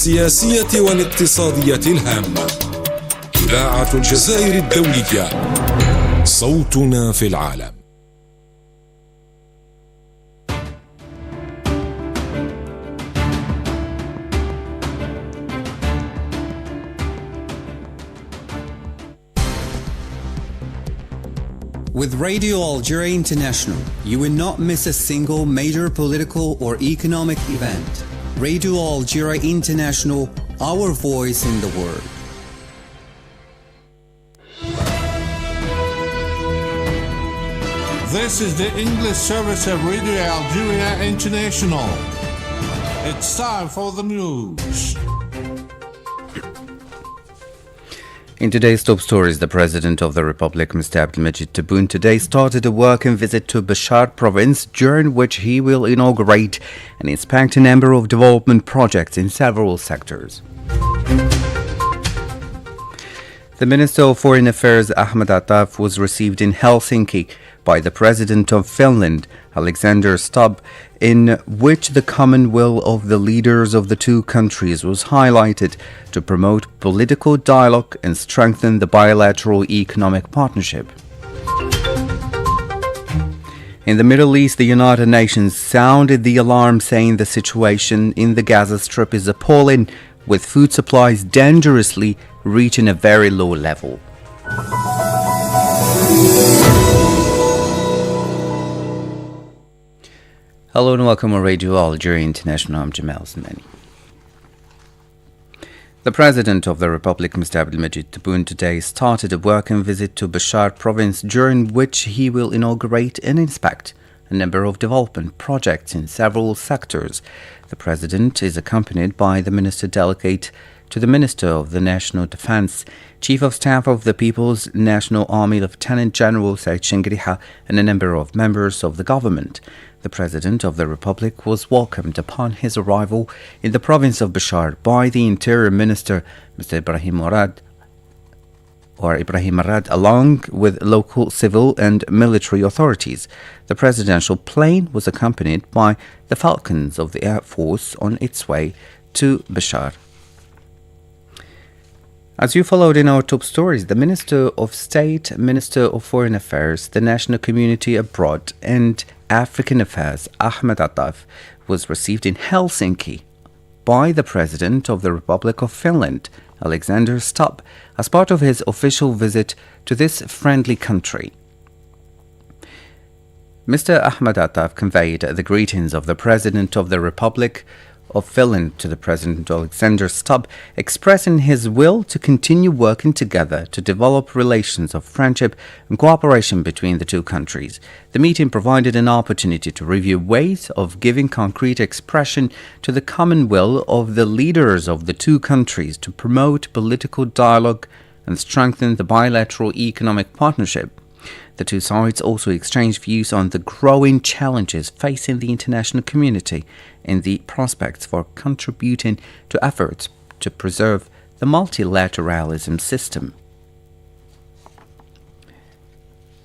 السياسية والاقتصادية الهامة. إذاعة الجزائر الدولية، صوتنا في العالم. With Radio Algeria International, you will not miss a single major political or economic event. Radio Algeria International, our voice in the world. This is the English service of Radio Algeria International. It's time for the news. In today's top stories, the President of the Republic, Mr. Abdelmajid Tebboune, today started a working visit to Bashar province, during which he will inaugurate and inspect a number of development projects in several sectors. The Minister of Foreign Affairs, Ahmed Attaf, was received in Helsinki by the President of Finland, Alexander Stubb, in which the common will of the leaders of the two countries was highlighted to promote political dialogue and strengthen the bilateral economic partnership. In the Middle East, the United Nations sounded the alarm, saying the situation in the Gaza Strip is appalling, with food supplies dangerously reaching a very low level. Hello and welcome on Radio Algeria International. I'm Jamal Zmani. The President of the Republic, Mr. Abdelmajid Tebboune, today started a working visit to Bashar province, during which he will inaugurate and inspect a number of development projects in several sectors. The President is accompanied by the Minister Delegate to the Minister of the National Defense, Chief of Staff of the People's National Army, Lieutenant General Said Shengriha, and a number of members of the government. The President of the Republic was welcomed upon his arrival in the province of Bashar by the Interior Minister, Mr. Ibrahim Arad, along with local civil and military authorities. The presidential plane was accompanied by the Falcons of the Air Force on its way to Bashar. As you followed in our top stories, the Minister of State, Minister of Foreign Affairs, the National Community Abroad, and African Affairs, Ahmed Attaf, was received in Helsinki by the President of the Republic of Finland, Alexander Stubb, as part of his official visit to this friendly country. Mr. Ahmed Attaf conveyed the greetings of the President of the Republic of Finland to the President Alexander Stubb, expressing his will to continue working together to develop relations of friendship and cooperation between the two countries. The meeting provided an opportunity to review ways of giving concrete expression to the common will of the leaders of the two countries to promote political dialogue and strengthen the bilateral economic partnership. The two sides also exchanged views on the growing challenges facing the international community and the prospects for contributing to efforts to preserve the multilateralism system.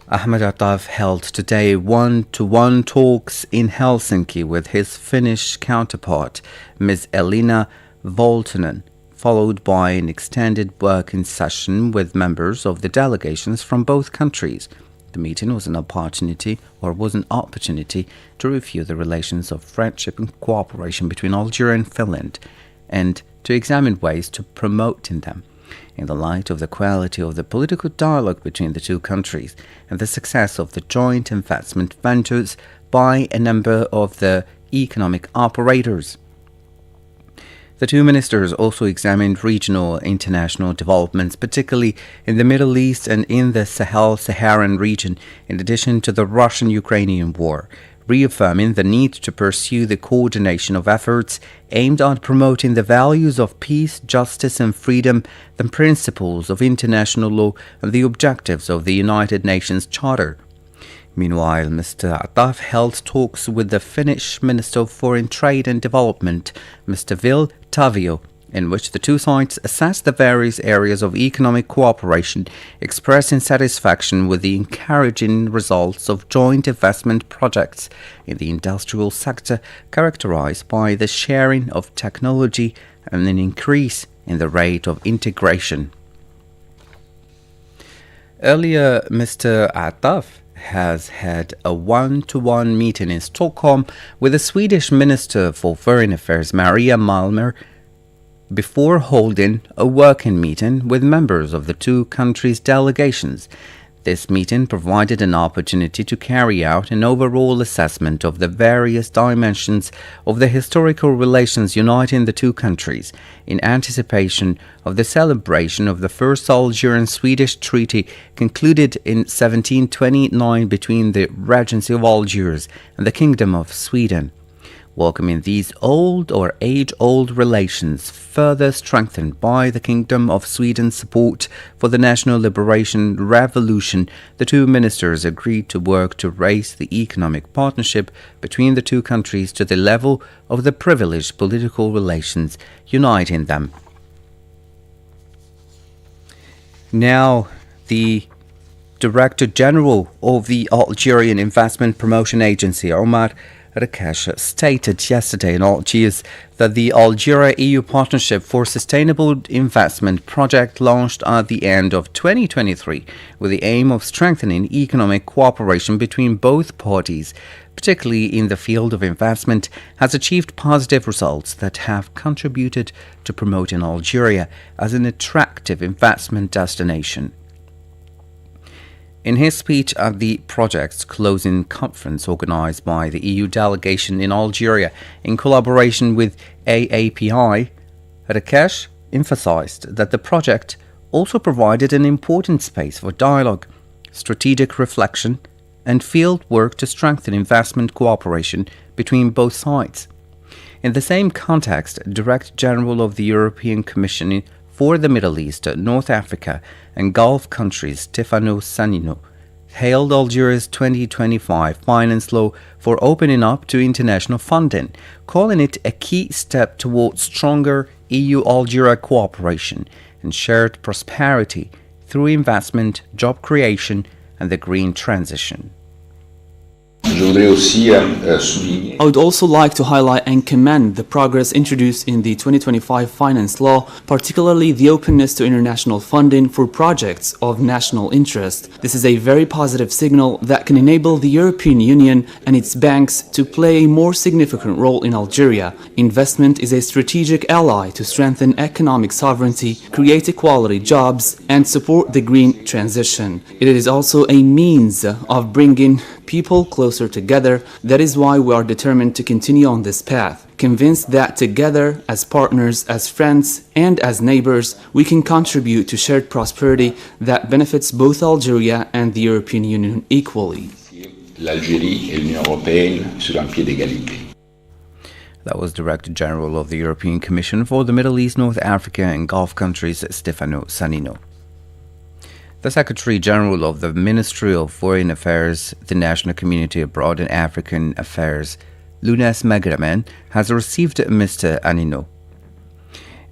Ahmed Attaf held today one-to-one talks in Helsinki with his Finnish counterpart, Ms. Elina Voltonen, followed by an extended working session with members of the delegations from both countries. The meeting was an opportunity to review the relations of friendship and cooperation between Algeria and Finland, and to examine ways to promoting them in the light of the quality of the political dialogue between the two countries and the success of the joint investment ventures by a number of the economic operators. The two ministers also examined regional international developments, particularly in the Middle East and in the Sahel-Saharan region, in addition to the Russian-Ukrainian war, reaffirming the need to pursue the coordination of efforts aimed at promoting the values of peace, justice and freedom, the principles of international law and the objectives of the United Nations Charter. Meanwhile, Mr. Attaf held talks with the Finnish Minister of Foreign Trade and Development, Mr. Ville Tavio, in which the two sides assessed the various areas of economic cooperation, expressing satisfaction with the encouraging results of joint investment projects in the industrial sector, characterized by the sharing of technology and an increase in the rate of integration. Earlier, Mr. Attaf has had a one-to-one meeting in Stockholm with the Swedish Minister for Foreign Affairs, Maria Malmer, before holding a working meeting with members of the two countries' delegations. This meeting provided an opportunity to carry out an overall assessment of the various dimensions of the historical relations uniting the two countries, in anticipation of the celebration of the first Algerian-Swedish treaty concluded in 1729 between the Regency of Algiers and the Kingdom of Sweden. Welcoming these old or age-old relations, further strengthened by the Kingdom of Sweden's support for the National Liberation Revolution, the two ministers agreed to work to raise the economic partnership between the two countries to the level of the privileged political relations uniting them. Now, the Director General of the Algerian Investment Promotion Agency, Omar Rakesh, stated yesterday in Algiers that the Algeria-EU Partnership for Sustainable Investment project launched at the end of 2023 with the aim of strengthening economic cooperation between both parties, particularly in the field of investment, has achieved positive results that have contributed to promoting Algeria as an attractive investment destination. In his speech at the project's closing conference organized by the EU delegation in Algeria in collaboration with AAPI, Rakesh emphasized that the project also provided an important space for dialogue, strategic reflection, and field work to strengthen investment cooperation between both sides. In the same context, Director General of the European Commission for the Middle East, North Africa, and Gulf countries, Stefano Sanino, hailed Algeria's 2025 finance law for opening up to international funding, calling it a key step towards stronger EU-Algeria cooperation and shared prosperity through investment, job creation, and the green transition. I would also like to highlight and commend the progress introduced in the 2025 Finance Law, particularly the openness to international funding for projects of national interest. This is a very positive signal that can enable the European Union and its banks to play a more significant role in Algeria. Investment is a strategic ally to strengthen economic sovereignty, create equality jobs, and support the green transition. It is also a means of bringing people closer together. That is why we are determined to continue on this path, convinced that together, as partners, as friends, and as neighbors, we can contribute to shared prosperity that benefits both Algeria and the European Union equally. That was Director General of the European Commission for the Middle East, North Africa, and Gulf countries, Stefano Sanino. The Secretary General of the Ministry of Foreign Affairs, the National Community Abroad and African Affairs, Lunes Megramen, has received Mr. Anino.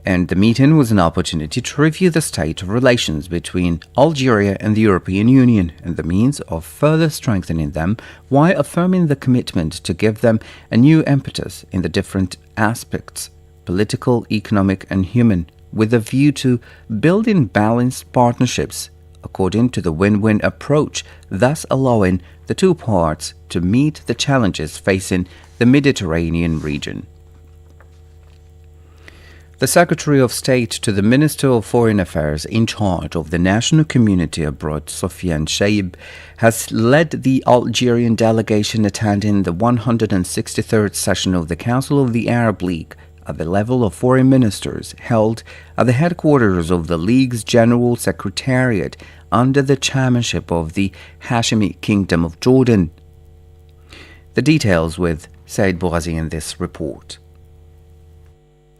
And the meeting was an opportunity to review the state of relations between Algeria and the European Union and the means of further strengthening them, while affirming the commitment to give them a new impetus in the different aspects, political, economic, and human, with a view to building balanced partnerships according to the win-win approach, thus allowing the two parts to meet the challenges facing the Mediterranean region. The Secretary of State to the Minister of Foreign Affairs in charge of the National Community Abroad, Sofiane Shaib, has led the Algerian delegation attending the 163rd session of the Council of the Arab League at the level of foreign ministers, held at the headquarters of the League's General Secretariat under the chairmanship of the Hashemi Kingdom of Jordan. The details with Said Bouazi in this report.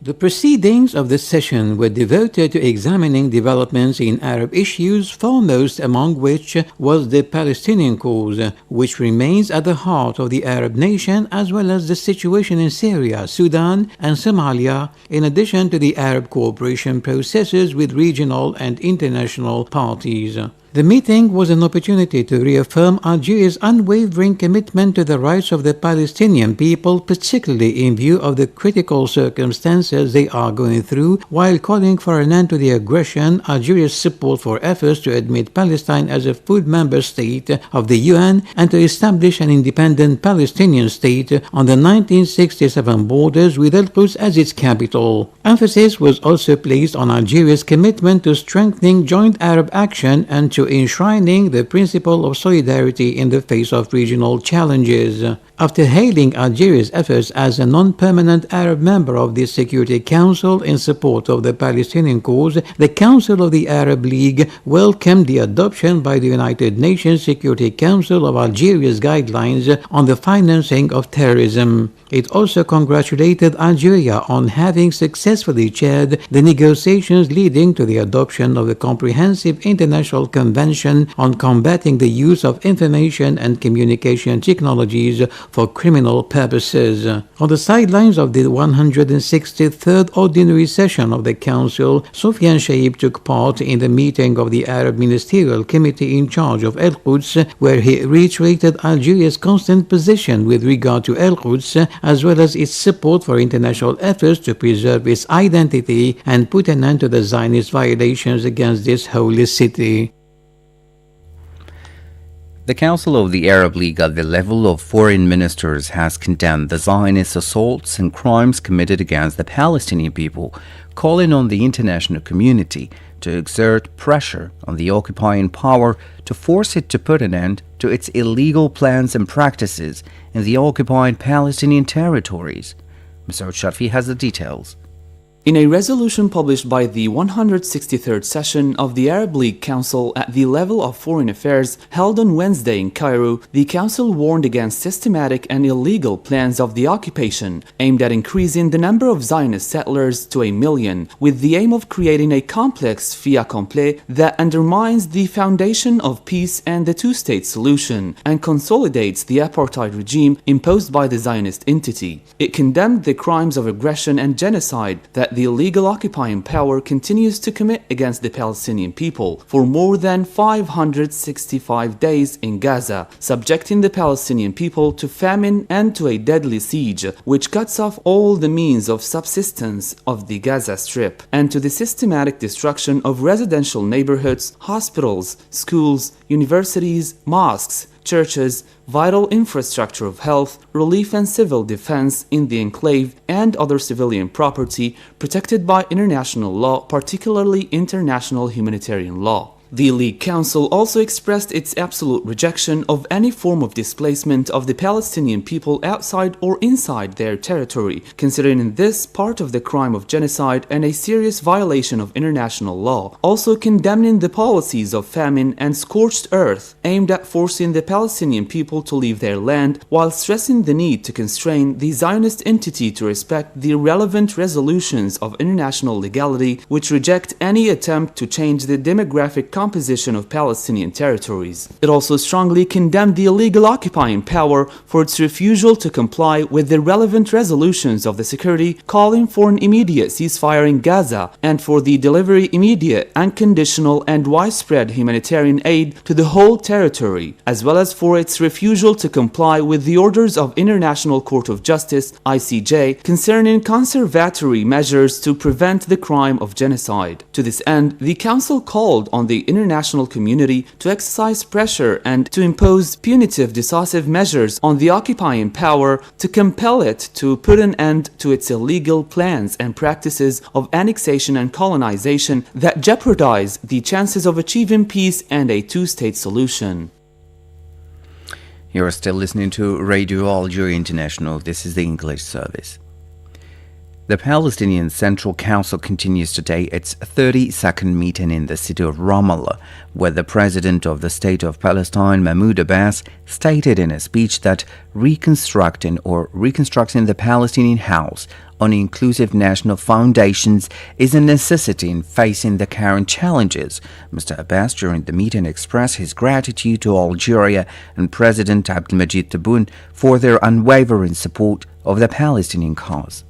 The proceedings of this session were devoted to examining developments in Arab issues, foremost among which was the Palestinian cause, which remains at the heart of the Arab nation, as well as the situation in Syria, Sudan, and Somalia, in addition to the Arab cooperation processes with regional and international parties. The meeting was an opportunity to reaffirm Algeria's unwavering commitment to the rights of the Palestinian people, particularly in view of the critical circumstances they are going through, while calling for an end to the aggression, Algeria's support for efforts to admit Palestine as a full member state of the UN and to establish an independent Palestinian state on the 1967 borders with Al-Quds as its capital. Emphasis was also placed on Algeria's commitment to strengthening joint Arab action and to enshrining the principle of solidarity in the face of regional challenges. After hailing Algeria's efforts as a non-permanent Arab member of the Security Council in support of the Palestinian cause, the Council of the Arab League welcomed the adoption by the United Nations Security Council of Algeria's guidelines on the financing of terrorism. It also congratulated Algeria on having successfully chaired the negotiations leading to the adoption of the Comprehensive International Convention on combating the use of information and communication technologies for criminal purposes. On the sidelines of the 163rd Ordinary Session of the Council, Soufiane Shaib took part in the meeting of the Arab Ministerial Committee in charge of Al-Quds, where he reiterated Algeria's constant position with regard to Al-Quds, as well as its support for international efforts to preserve its identity and put an end to the Zionist violations against this holy city. The Council of the Arab League at the level of foreign ministers has condemned the Zionist assaults and crimes committed against the Palestinian people, calling on the international community to exert pressure on the occupying power to force it to put an end to its illegal plans and practices in the occupied Palestinian territories. Mr. Sharfi has the details. In a resolution published by the 163rd session of the Arab League Council at the level of foreign affairs held on Wednesday in Cairo, the Council warned against systematic and illegal plans of the occupation aimed at increasing the number of Zionist settlers to 1 million, with the aim of creating a complex fait accompli that undermines the foundation of peace and the two-state solution and consolidates the apartheid regime imposed by the Zionist entity. It condemned the crimes of aggression and genocide that the illegal occupying power continues to commit against the Palestinian people for more than 565 days in Gaza, subjecting the Palestinian people to famine and to a deadly siege, which cuts off all the means of subsistence of the Gaza Strip, and to the systematic destruction of residential neighborhoods, hospitals, schools, universities, mosques, churches, vital infrastructure of health, relief and civil defense in the enclave, and other civilian property protected by international law, particularly international humanitarian law. The League Council also expressed its absolute rejection of any form of displacement of the Palestinian people outside or inside their territory, considering this part of the crime of genocide and a serious violation of international law, also condemning the policies of famine and scorched earth aimed at forcing the Palestinian people to leave their land, while stressing the need to constrain the Zionist entity to respect the relevant resolutions of international legality, which reject any attempt to change the demographic composition of Palestinian territories. It also strongly condemned the illegal occupying power for its refusal to comply with the relevant resolutions of the security, calling for an immediate ceasefire in Gaza and for the delivery immediate, unconditional and widespread humanitarian aid to the whole territory, as well as for its refusal to comply with the orders of International Court of Justice (ICJ) concerning conservatory measures to prevent the crime of genocide. To this end, the Council called on the international community to exercise pressure and to impose punitive decisive measures on the occupying power to compel it to put an end to its illegal plans and practices of annexation and colonization that jeopardize the chances of achieving peace and a two-state solution. You're still listening to Radio Algeria International. This is the English service. The Palestinian Central Council continues today its 32nd meeting in the city of Ramallah, where the President of the State of Palestine, Mahmoud Abbas, stated in a speech that reconstructing the Palestinian house on inclusive national foundations is a necessity in facing the current challenges. Mr. Abbas during the meeting expressed his gratitude to Algeria and President Abdelmajid Tebboune for their unwavering support of the Palestinian cause.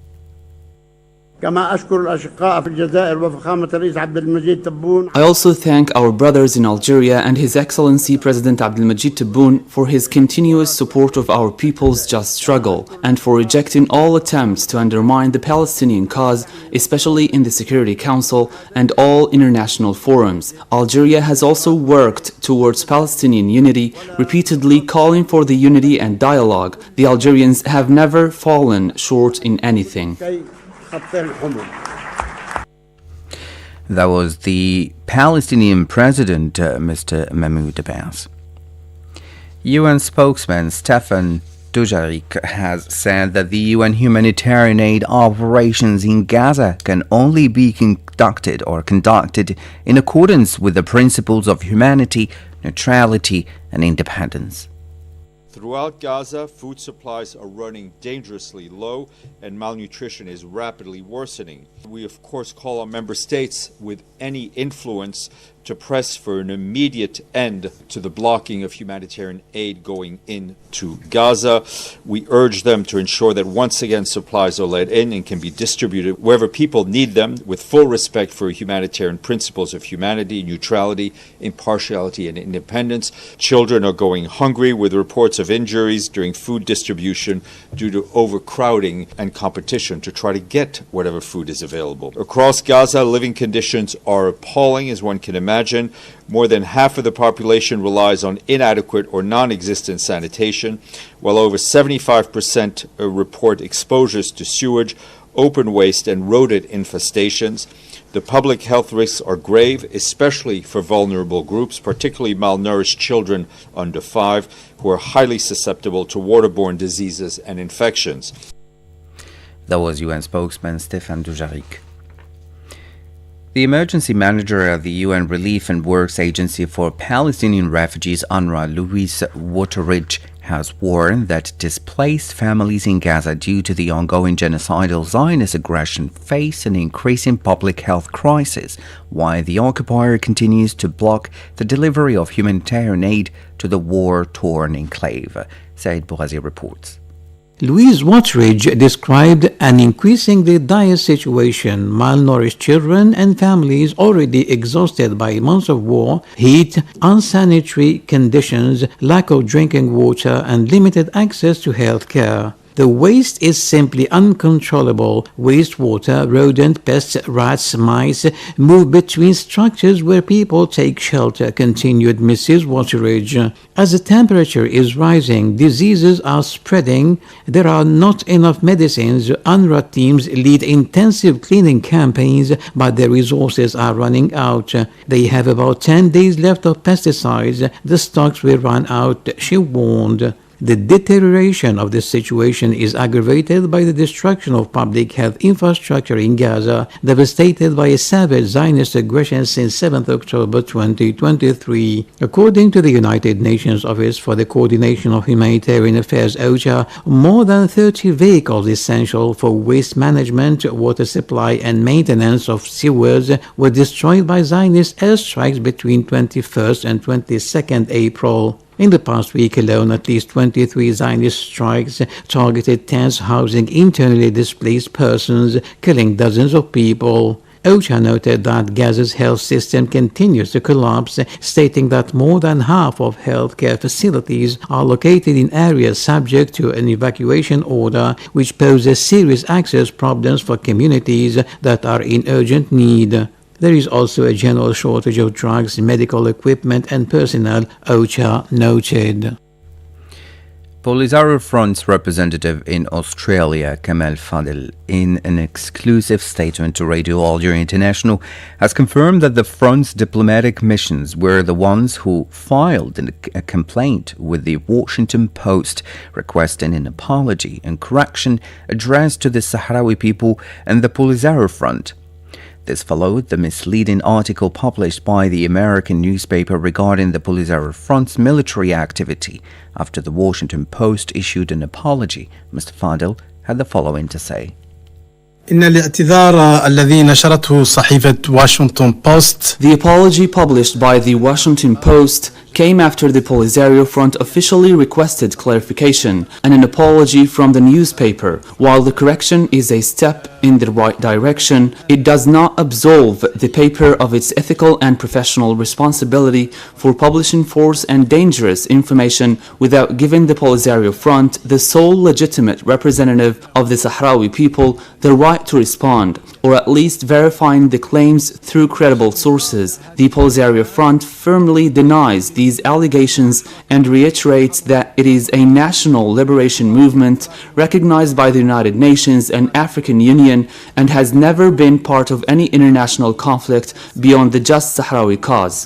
كما أشكر الأشقاء في الجزائر وفخامة الرئيس عبد المجيد تبون. I also thank our brothers in Algeria and His Excellency President Abdelmajid Tebboune for his continuous support of our people's just struggle and for rejecting all attempts to undermine the Palestinian cause, especially in the Security Council and all international forums. Algeria has also worked towards Palestinian unity, repeatedly calling for the unity and dialogue. The Algerians have never fallen short in anything. That was the Palestinian President, Mr. Mahmoud Abbas. UN spokesman Stefan Dujarric has said that the UN humanitarian aid operations in Gaza can only be conducted in accordance with the principles of humanity, neutrality, and independence. Throughout Gaza, food supplies are running dangerously low and malnutrition is rapidly worsening. We of course call on member states with any influence to press for an immediate end to the blocking of humanitarian aid going into Gaza. We urge them to ensure that once again supplies are let in and can be distributed wherever people need them with full respect for humanitarian principles of humanity, neutrality, impartiality, and independence. Children are going hungry with reports of injuries during food distribution due to overcrowding and competition to try to get whatever food is available. Across Gaza, living conditions are appalling, as one can imagine. More than half of the population relies on inadequate or non-existent sanitation, while over 75% report exposures to sewage, open waste, and rodent infestations. The public health risks are grave, especially for vulnerable groups, particularly malnourished children under 5, who are highly susceptible to waterborne diseases and infections. That was UN spokesman Stefan Dujarric. The emergency manager of the UN Relief and Works Agency for Palestinian Refugees, UNRWA, Louise Wateridge, has warned that displaced families in Gaza due to the ongoing genocidal Zionist aggression face an increasing public health crisis, while the occupier continues to block the delivery of humanitarian aid to the war-torn enclave. Said Bourazi reports. Louise Wateridge described an increasingly dire situation: malnourished children and families already exhausted by months of war, heat, unsanitary conditions, lack of drinking water, and limited access to health care. The waste is simply uncontrollable. Wastewater, rodent, pests, rats, mice move between structures where people take shelter, continued Mrs. Wateridge. As the temperature is rising, diseases are spreading. There are not enough medicines. UNRWA teams lead intensive cleaning campaigns, but their resources are running out. They have about 10 days left of pesticides. The stocks will run out, she warned. The deterioration of the situation is aggravated by the destruction of public health infrastructure in Gaza, devastated by a savage Zionist aggression since 7 October 2023. According to the United Nations Office for the Coordination of Humanitarian Affairs, OCHA, more than 30 vehicles essential for waste management, water supply, and maintenance of sewers were destroyed by Zionist airstrikes between 21st and 22nd April. In the past week alone, at least 23 Zionist strikes targeted tents housing internally displaced persons, killing dozens of people. OCHA noted that Gaza's health system continues to collapse, stating that more than half of healthcare facilities are located in areas subject to an evacuation order, which poses serious access problems for communities that are in urgent need. There is also a general shortage of drugs, medical equipment, and personnel, OCHA noted. Polisario Front's representative in Australia, Kamal Fadel, in an exclusive statement to Radio Algeria International, has confirmed that the Front's diplomatic missions were the ones who filed a complaint with the Washington Post requesting an apology and correction addressed to the Sahrawi people and the Polisario Front. This followed the misleading article published by the American newspaper regarding the Polisario Front's military activity. After the Washington Post issued an apology, Mr. Fadel had the following to say. The apology published by the Washington Post came after the Polisario Front officially requested clarification and an apology from the newspaper. While the correction is a step in the right direction, it does not absolve the paper of its ethical and professional responsibility for publishing false and dangerous information without giving the Polisario Front, the sole legitimate representative of the Sahrawi people, the right to respond, or at least verifying the claims through credible sources. The Polisario Front firmly denies these allegations and reiterates that it is a national liberation movement recognized by the United Nations and African Union and has never been part of any international conflict beyond the just Sahrawi cause.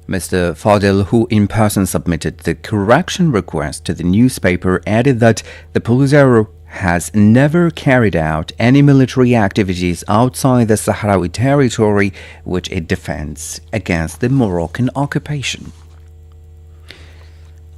Mr. Fadel, who in person submitted the correction request to the newspaper, added that the Polisario has never carried out any military activities outside the Sahrawi territory which it defends against the Moroccan occupation.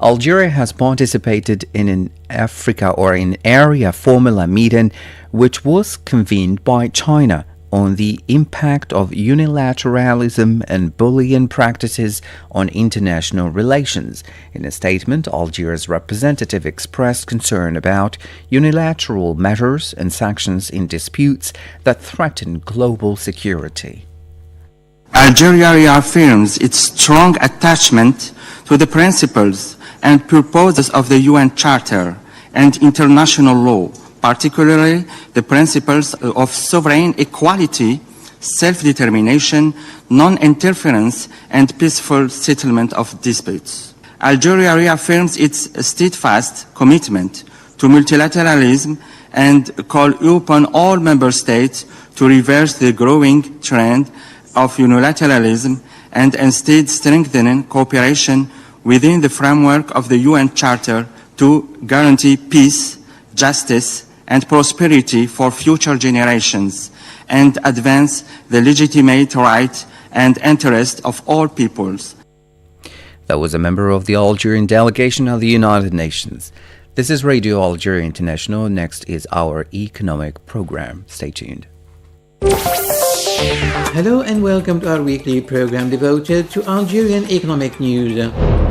Algeria has participated in an Area Formula meeting which was convened by China on the impact of unilateralism and bullying practices on international relations. In a statement, Algeria's representative expressed concern about unilateral measures and sanctions in disputes that threaten global security. Algeria reaffirms its strong attachment to the principles and purposes of the UN Charter and international law, particularly the principles of sovereign equality, self-determination, non-interference, and peaceful settlement of disputes. Algeria reaffirms its steadfast commitment to multilateralism and calls upon all member states to reverse the growing trend of unilateralism and instead strengthen cooperation within the framework of the UN Charter to guarantee peace, justice, and prosperity for future generations, and advance the legitimate right and interest of all peoples. That was a member of the Algerian delegation of the United Nations. This is Radio Algeria International. Next is our economic program. Stay tuned. Hello and welcome to our weekly program devoted to Algerian economic news.